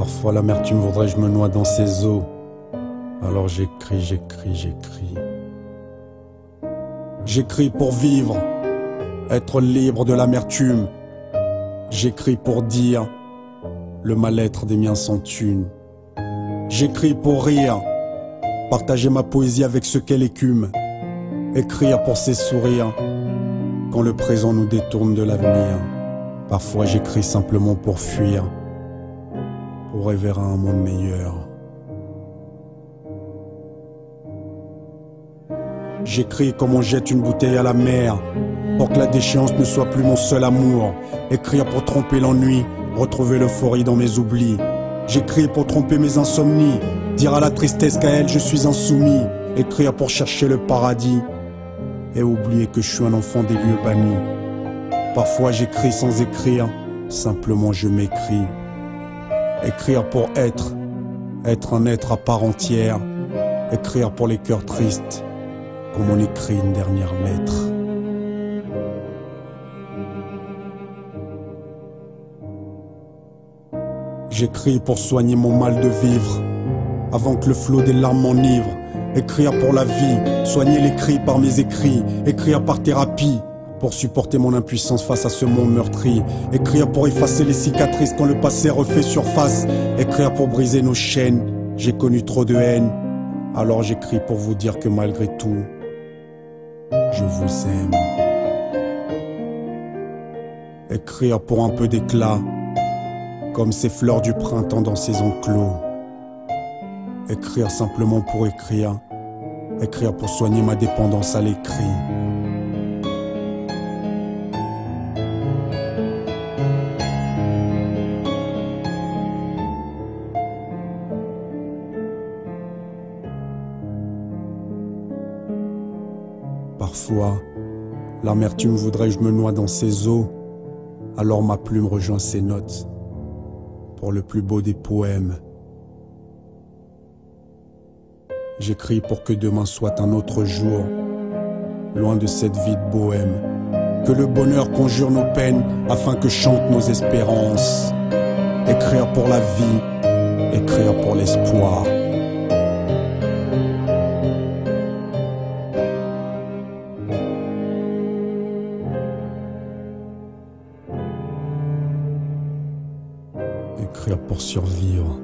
Parfois l'amertume voudrait que je me noie dans ses eaux. Alors j'écris, j'écris, j'écris. J'écris pour vivre, être libre de l'amertume. J'écris pour dire le mal-être des miens sans thune. J'écris pour rire, partager ma poésie avec ceux qu'elle écume. Écrire pour ces sourires quand le présent nous détourne de l'avenir. Parfois j'écris simplement pour fuir, pour rêver à un monde meilleur. J'écris comme on jette une bouteille à la mer, pour que la déchéance ne soit plus mon seul amour. Écrire pour tromper l'ennui, retrouver l'euphorie dans mes oublis. J'écris pour tromper mes insomnies, dire à la tristesse qu'à elle je suis insoumis. Écrire pour chercher le paradis, et oublier que je suis un enfant des lieux bannis. Parfois j'écris sans écrire, simplement je m'écris. Écrire pour être un être à part entière. Écrire pour les cœurs tristes, comme on écrit une dernière lettre. J'écris pour soigner mon mal de vivre, avant que le flot des larmes m'enivre. Écrire pour la vie, soigner les cris par mes écrits. Écrire par thérapie, pour supporter mon impuissance face à ce monde meurtri. Écrire pour effacer les cicatrices quand le passé refait surface. Écrire pour briser nos chaînes, j'ai connu trop de haine. Alors j'écris pour vous dire que malgré tout, je vous aime. Écrire pour un peu d'éclat, comme ces fleurs du printemps dans ces enclos. Écrire simplement pour écrire. Écrire pour soigner ma dépendance à l'écrit. Parfois, l'amertume voudrait que je me noie dans ses eaux. Alors ma plume rejoint ses notes pour le plus beau des poèmes. J'écris pour que demain soit un autre jour, loin de cette vie de bohème. Que le bonheur conjure nos peines afin que chantent nos espérances. Écrire pour la vie, écrire pour l'espoir. Écrire pour survivre.